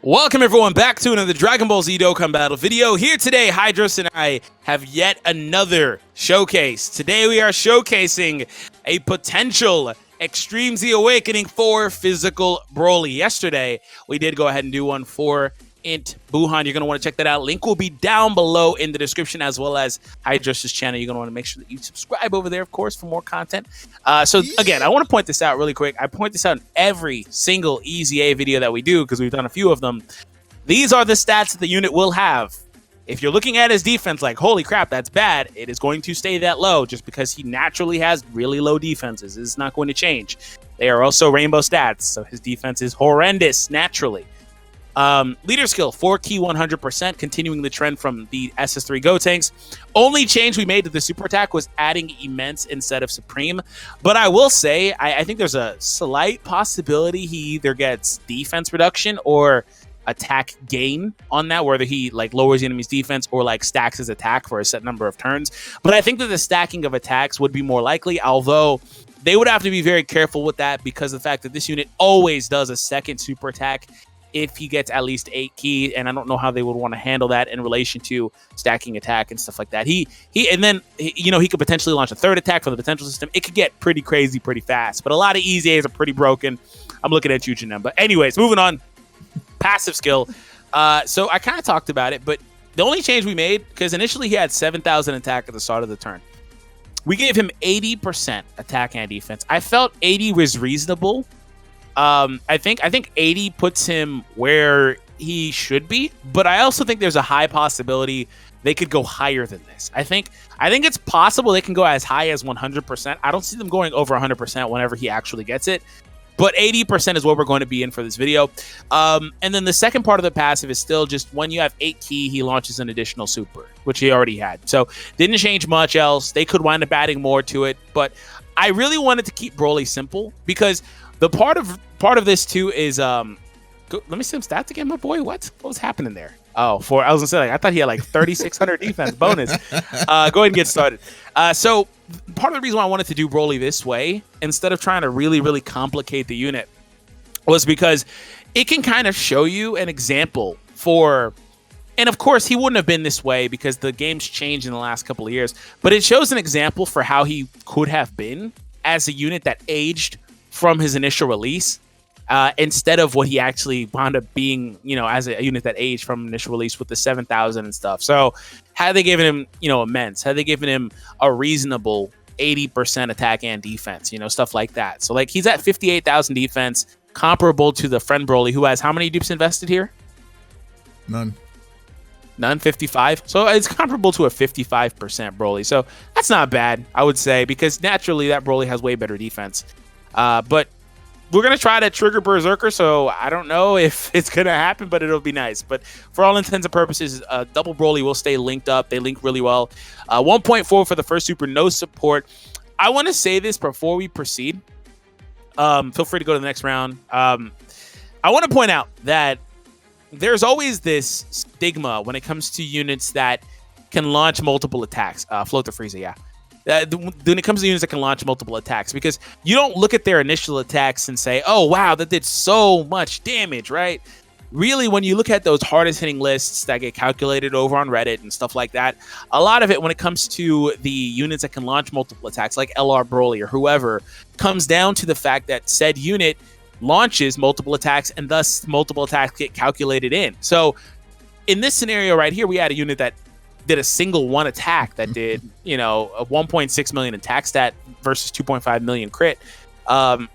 Welcome everyone back to another Dragon Ball Z Dokkan battle video. Here today, Hydros and I have yet another showcase. Today we are showcasing a potential Extreme Z Awakening for physical Broly. Yesterday, we did go ahead and do one for Int Buhan. You're going to want to check that out. Link will be down below in the description, as well as Hydros' channel. You're going to want to make sure that you subscribe over there, of course, for more content. Again, I want to point this out really quick. I point this out in every single EZA video that we do because we've done a few of them. These are the stats that the unit will have. If you're looking at his defense like, holy crap, that's bad, it is going to stay that low just because he naturally has really low defenses. It's not going to change. They are also rainbow stats, so his defense is horrendous naturally. Leader skill, 4 key 100%, continuing the trend from the SS3 Gotenks. Only change we made to the super attack was adding immense instead of supreme. But I will say, I think there's a slight possibility he either gets defense reduction or attack gain on that, whether he like lowers the enemy's defense or like stacks his attack for a set number of turns. But I think that the stacking of attacks would be more likely, although they would have to be very careful with that because of the fact that this unit always does a second super attack if he gets at least 8 key, and I don't know how they would want to handle that in relation to stacking attack and stuff like that. He could potentially launch a third attack from the potential system. It could get pretty crazy pretty fast, but a lot of EZAs are pretty broken. I'm looking at you, Janem. But anyways, moving on. Passive skill. So I kind of talked about it, but the only change we made, because initially he had 7,000 attack at the start of the turn. We gave him 80% attack and defense. I felt 80 was reasonable. I think 80 puts him where he should be, but I also think there's a high possibility they could go higher than this. I think it's possible they can go as high as 100%. I don't see them going over 100% whenever he actually gets it, but 80% is what we're going to be in for this video. And then the second part of the passive is still just when you have 8 key, he launches an additional super, which he already had. So didn't change much else. They could wind up adding more to it, but I really wanted to keep Broly simple because the part of this too is let me see some stats again, my boy. What was happening there? Oh, I was gonna say, like, I thought he had like 3,600 defense bonus. Go ahead and get started. So part of the reason why I wanted to do Broly this way instead of trying to really complicate the unit was because it can kind of show you an example for, and of course he wouldn't have been this way because the game's changed in the last couple of years, but it shows an example for how he could have been as a unit that aged from his initial release, instead of what he actually wound up being, as a unit that aged from initial release with the 7,000 and stuff. So had they given him, immense, had they given him a reasonable 80% attack and defense, stuff like that. So like he's at 58,000 defense, comparable to the friend Broly, who has how many dupes invested here? None, 55. So it's comparable to a 55% Broly. So that's not bad, I would say, because naturally that Broly has way better defense. But we're going to try to trigger Berserker, so I don't know if it's going to happen, but it'll be nice. But for all intents and purposes, double Broly will stay linked up. They link really well. 1.4 for the first super, no support. I want to say this before we proceed. Feel free to go to the next round. I want to point out that there's always this stigma when it comes to units that can launch multiple attacks. Float the Frieza, yeah. When it comes to units that can launch multiple attacks, because you don't look at their initial attacks and say, oh, wow, that did so much damage, right? Really, when you look at those hardest hitting lists that get calculated over on Reddit and stuff like that, a lot of it when it comes to the units that can launch multiple attacks, like LR Broly or whoever, comes down to the fact that said unit launches multiple attacks and thus multiple attacks get calculated in. So in this scenario right here, we had a unit that did a single one attack that did, a 1.6 million attack stat versus 2.5 million crit. Broly,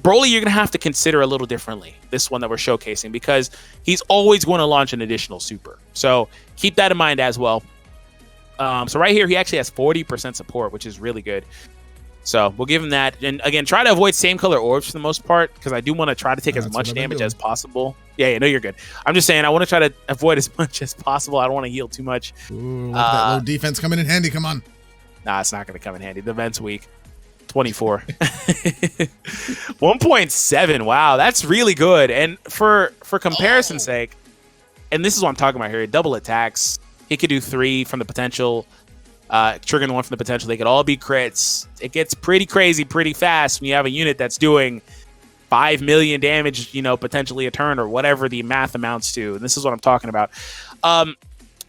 you're going to have to consider a little differently, this one that we're showcasing, because he's always going to launch an additional super. So keep that in mind as well. So right here, he actually has 40% support, which is really good. So we'll give him that. And again, try to avoid same color orbs for the most part, because I do want to try to take as much damage as possible. Yeah, no, you're good. I'm just saying I want to try to avoid as much as possible. I don't want to heal too much. Ooh, look at that low defense coming in handy. Come on. Nah, it's not going to come in handy. The event's weak. 24. 1.7. Wow, that's really good. And for comparison's sake, and this is what I'm talking about here, double attacks. He could do 3 from the potential. Triggering 1 from the potential. They could all be crits. It gets pretty crazy pretty fast when you have a unit that's doing 5 million damage, potentially a turn or whatever the math amounts to. And this is what I'm talking about.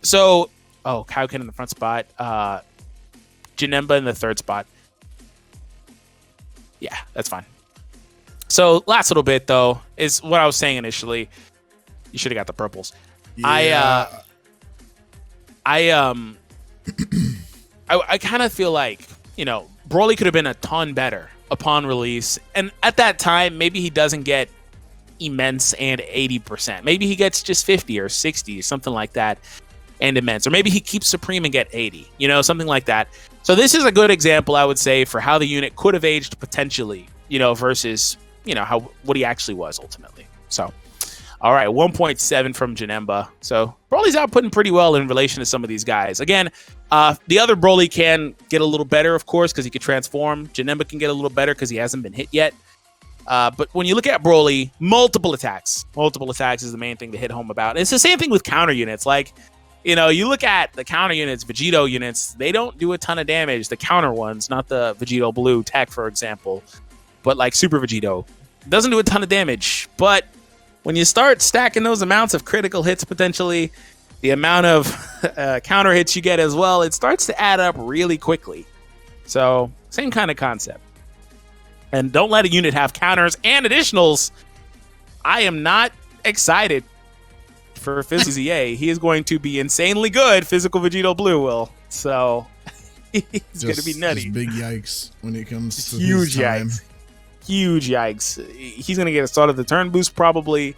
So, Kaioken in the front spot. Janemba in the third spot. Yeah, that's fine. So last little bit though is what I was saying initially. You should have got the purples. Yeah. I kind of feel like, Broly could have been a ton better upon release. And at that time, maybe he doesn't get immense and 80%. Maybe he gets just 50 or 60 or something like that and immense. Or maybe he keeps Supreme and get 80, something like that. So this is a good example, I would say, for how the unit could have aged potentially, versus, what he actually was ultimately. So, all right, 1.7 from Janemba. So Broly's outputting pretty well in relation to some of these guys. Again, the other Broly can get a little better, of course, because he could transform. Janemba can get a little better because he hasn't been hit yet. But when you look at Broly, multiple attacks is the main thing to hit home about. And it's the same thing with counter units. Like, you look at the counter units, Vegito units, they don't do a ton of damage. The counter ones, not the Vegito Blue Tech, for example, but like Super Vegito, doesn't do a ton of damage. But when you start stacking those amounts of critical hits potentially, the amount of counter hits you get as well, it starts to add up really quickly. So same kind of concept. And don't let a unit have counters and additionals. I am not excited for Physical EZA. He is going to be insanely good. Physical Vegito Blue will. So he's going to be nutty. Big yikes when it comes to huge his time. yikes. Huge yikes. He's going to get a start of the turn boost probably.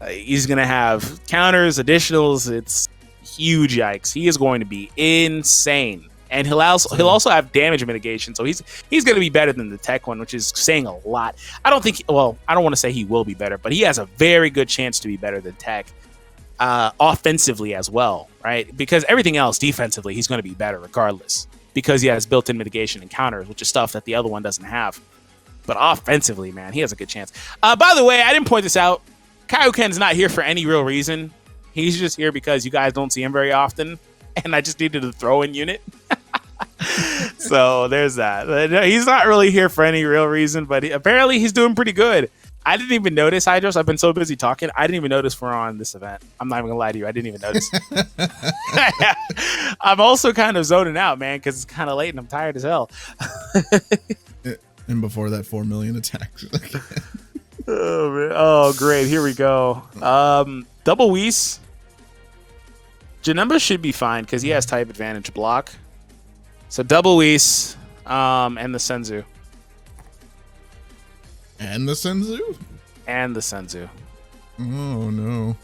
He's going to have counters, additionals. It's huge yikes. He is going to be insane. And he'll also have damage mitigation. So he's going to be better than the tech one, which is saying a lot. I don't want to say he will be better, but he has a very good chance to be better than tech. Offensively as well, right? Because everything else defensively, he's going to be better regardless. Because he has built-in mitigation and counters, which is stuff that the other one doesn't have. But offensively, man, he has a good chance. By the way, I didn't point this out. Kaioken's not here for any real reason. He's just here because you guys don't see him very often, and I just needed a throw-in unit. So there's that. He's not really here for any real reason, but apparently he's doing pretty good. I didn't even notice, Hydros. I've been so busy talking. I didn't even notice we're on this event. I'm not even going to lie to you. I didn't even notice. I'm also kind of zoning out, man, because it's kind of late and I'm tired as hell. And before that, 4 million attacks. Oh, man. Oh, great. Here we go. Double Whis. Janemba should be fine because he has type advantage block. So double Whis and the Senzu. And the Senzu? And the Senzu. Oh, no.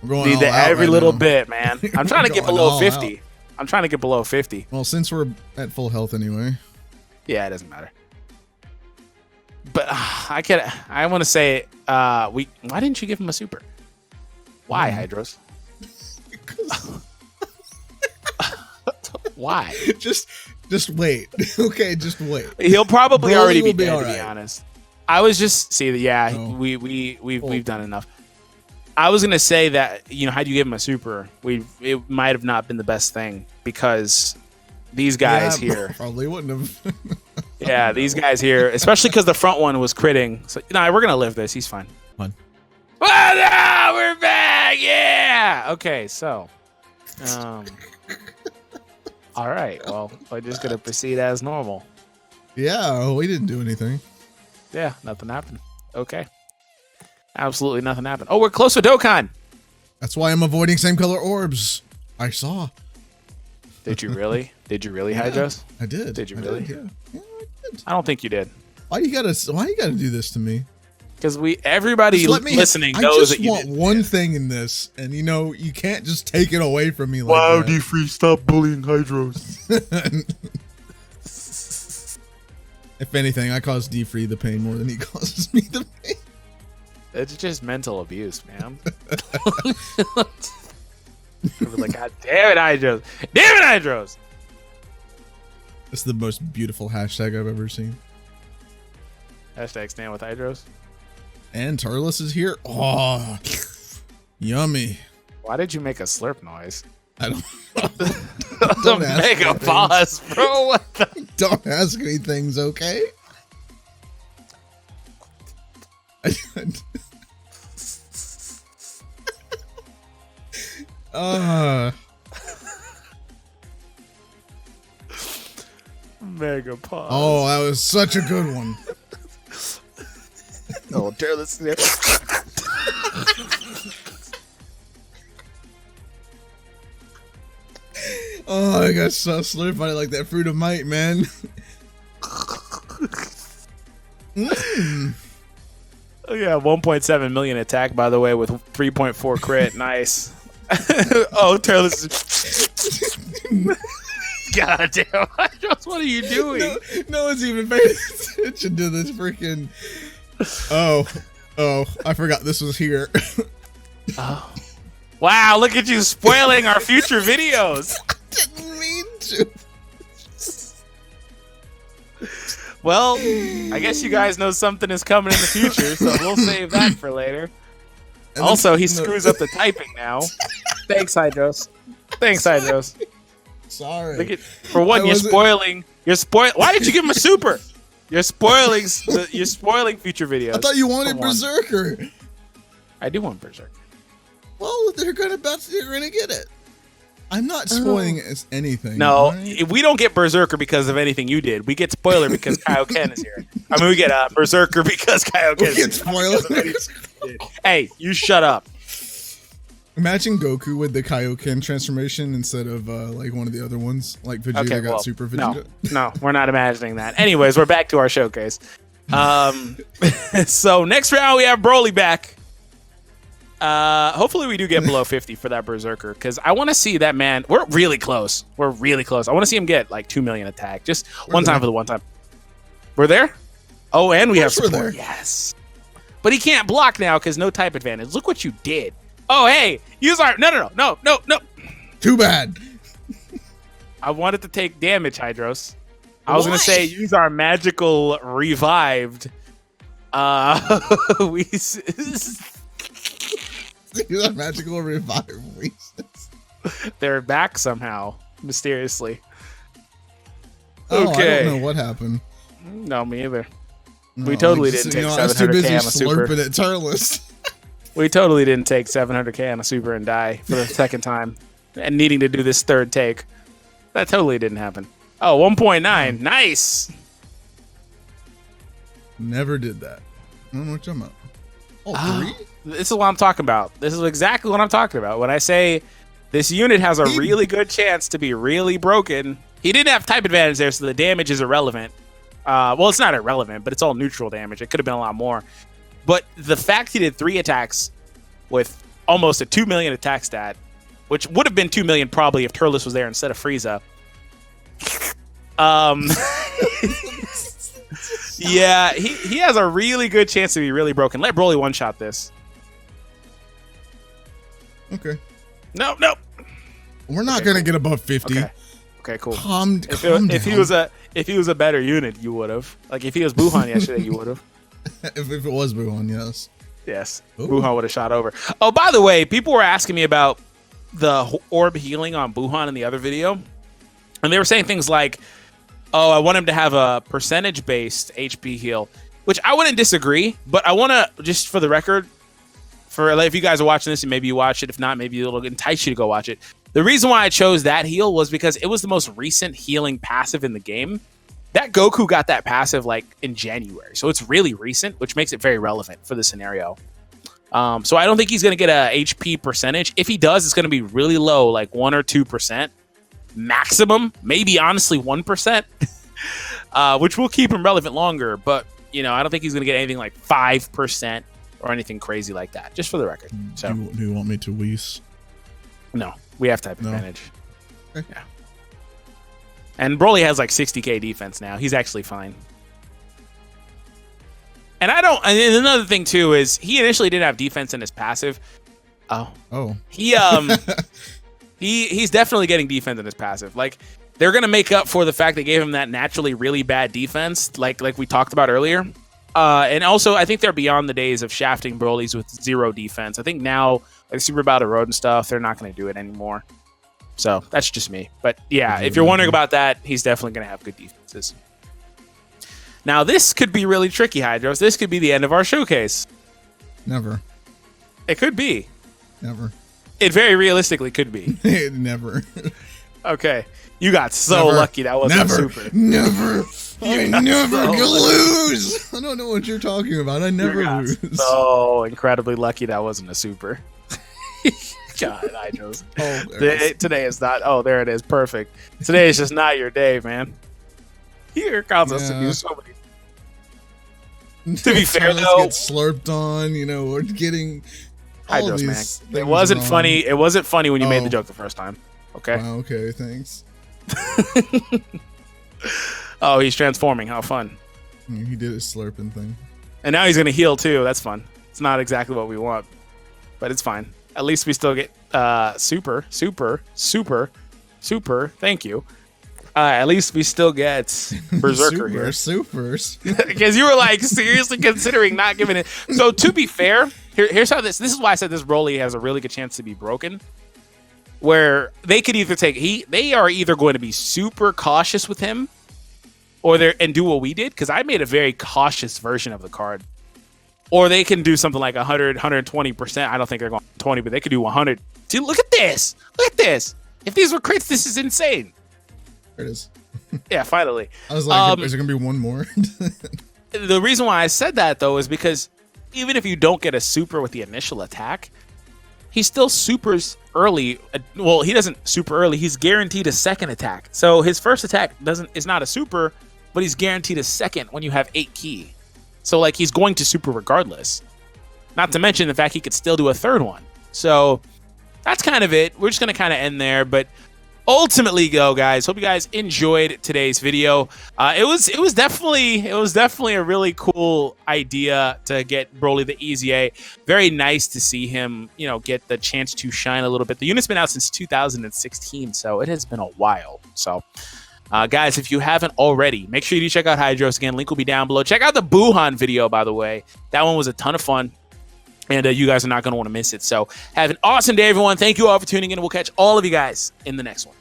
I'm going Need all the out every right little now. bit, man. I'm trying to get Going below all 50. out. I'm trying to get below 50. Well, since we're at full health anyway. Yeah, it doesn't matter. But I want to say, why didn't you give him a super? Why, Hydros? Why? Just wait. Okay, just wait. He'll probably Broly already be will be dead, all to be right. honest. I was just Oh. we've done enough. I was gonna say that, had you give him a super, it might have not been the best thing because these guys here probably wouldn't have. Yeah, these guys here, especially because the front one was critting. So we're gonna live this. He's fine. Fun. Well, no, we're back. Yeah. Okay, so, all right. Well, we're just gonna proceed as normal. Yeah, we didn't do anything. Yeah, nothing happened. Okay. Absolutely nothing happened. Oh, we're close to Dokkan. That's why I'm avoiding same color orbs. I saw. Did you really? Did you really, Yeah, Hydros? I did. Did you I really? Did, yeah, I did. I don't think you did. Why you gotta do this to me? Because everybody Just let me- listening I knows just that you want did. one thing in this, and you can't just take it away from me like that. DFree, stop bullying Hydros. If anything, I cause DFree the pain more than he causes me the pain. It's just mental abuse, man. Like, God damn it, Hydros. Damn it, Hydros. It's the most beautiful hashtag I've ever seen. Hashtag stand with Hydros. And Turles is here. Oh, yummy. Why did you make a slurp noise? I don't. Don't ask make a me pause, bro. What the? Don't ask me things, okay? Mega pause. Oh, that was such a good one. Oh, dare this. Oh, I got so solidified like that fruit of might, man. Oh yeah, 1.7 million attack, by the way, with 3.4 crit. Nice. Oh, Taylor's. God damn! What are you doing? No one's even paying attention to this freaking. Oh! I forgot this was here. Oh. Wow! Look at you spoiling our future videos. I didn't mean to. Well, I guess you guys know something is coming in the future, so we'll save that for later. And also, he screws up the typing now. Thanks, Hydros. Thanks, Hydros. Sorry. Look at, for one, you're spoiling. Why did you give him a super? You're spoiling. You're spoiling future videos. I thought you wanted Berserker. I do want Berserker. Well, they're gonna get it. I'm not spoiling anything. No, right? we don't get Berserker because of anything you did. We get spoiler because Kaioken is here. I mean, we get Berserker because Kaioken is here. We get spoiler. Hey, you shut up. Imagine Goku with the Kaioken transformation instead of like one of the other ones, like Vegeta got Super Vegeta. No, we're not imagining that. Anyways, we're back to our showcase. So next round we have Broly back. Hopefully we do get below 50 for that Berserker, because I want to see that man. We're really close. We're really close. I want to see him get like 2 million attack. Just one time for the one time. We're there? Oh, and we have support. Yes. But he can't block now because no type advantage. Look what you did. Oh, hey, use our... No. Too bad. I wanted to take damage, Hydros. I was going to say use our magical revived. Use our magical revive. They're back somehow, mysteriously. Oh, okay. I don't know what happened. No, me either. No, we totally didn't take 700k on a super. At Turles. We totally didn't take 700k on a super and die for the second time, and needing to do this third take. That totally didn't happen. Oh, 1.9. Nice. Never did that. I don't know what you're talking about. Oh, 3? This is what I'm talking about. This is exactly what I'm talking about. When I say this unit has a really good chance to be really broken. He didn't have type advantage there, so the damage is irrelevant. Well, it's not irrelevant, but it's all neutral damage. It could have been a lot more. But the fact he did 3 attacks with almost a 2 million attack stat, which would have been 2 million probably if Turles was there instead of Frieza. Yeah, he has a really good chance to be really broken. Let Broly one-shot this. Okay. No. We're not gonna get above 50. Okay, cool. Calm down. If he was a better unit, you would have. Like if he was Buhan yesterday, you would have. if it was Buhan, yes. Yes. Ooh. Buhan would have shot over. Oh, by the way, people were asking me about the orb healing on Buhan in the other video. And they were saying things like, oh, I want him to have a percentage-based HP heal, which I wouldn't disagree, but I want to, just for the record, for if you guys are watching this and maybe you watch it, if not, maybe it'll entice you to go watch it. The reason why I chose that heal was because it was the most recent healing passive in the game. That Goku got that passive like in January, so it's really recent, which makes it very relevant for the scenario. So I don't think he's going to get a HP percentage. If he does, it's going to be really low, like 1 or 2%. Maximum, maybe honestly 1%, which will keep him relevant longer. But you know, I don't think he's going to get anything like 5% or anything crazy like that. Just for the record. So, do you want me to wheeze? No, we have type advantage. Okay. Yeah. And Broly has like 60k defense now. He's actually fine. And I don't. And another thing too is he initially didn't have defense in his passive. Oh. He's definitely getting defense in his passive. Like they're gonna make up for the fact they gave him that naturally really bad defense, like we talked about earlier. And also, I think they're beyond the days of shafting Broly's with 0 defense. I think now, like Super Battle Road and stuff, they're not going to do it anymore. So that's just me. But yeah, if you're wondering about that, he's definitely going to have good defenses. Now, this could be really tricky, Hydros. This could be the end of our showcase. Never. It could be. Never. It very realistically could be. Never. Okay. You got so lucky that wasn't a super. Never. I never lose. I don't know what you're talking about. I never lose. So incredibly lucky that wasn't a super. God, Hydros. Today is not. Oh, there it is. Perfect. Today is just not your day, man. Here comes us to do so many. To be fair, though, get slurped on. You know, we're getting. Hydros, man. It wasn't funny. It wasn't funny when you made the joke the first time. Okay. Wow, okay. Thanks. Oh, he's transforming. How fun. He did his slurping thing. And now he's going to heal, too. That's fun. It's not exactly what we want, but it's fine. At least we still get super. Thank you. At least we still get Berserker here. Supers. Because you were like seriously considering not giving it. So to be fair, here's how this is why I said this Broly has a really good chance to be broken. Where they could either they are either going to be super cautious with him and do what we did, because I made a very cautious version of the card. Or they can do something like 100, 120%. I don't think they're going 20, but they could do 100. Dude, look at this. Look at this. If these were crits, this is insane. There it is. Yeah, finally. I was like, is there going to be one more? The reason why I said that, though, is because even if you don't get a super with the initial attack, he still supers early. Well, he doesn't super early. He's guaranteed a second attack. So his first attack is not a super, but he's guaranteed a second when you have 8 ki. So, like, he's going to super regardless. Not to mention the fact he could still do a third one. So that's kind of it. We're just going to kind of end there. But ultimately, guys, hope you guys enjoyed today's video. It was definitely a really cool idea to get Broly the EZA. Very nice to see him, get the chance to shine a little bit. The unit's been out since 2016, so it has been a while. So, guys, if you haven't already, make sure you check out Hydros again. Link will be down below. Check out the Buhan video, by the way. That one was a ton of fun. And you guys are not going to want to miss it. So have an awesome day, everyone. Thank you all for tuning in. We'll catch all of you guys in the next one.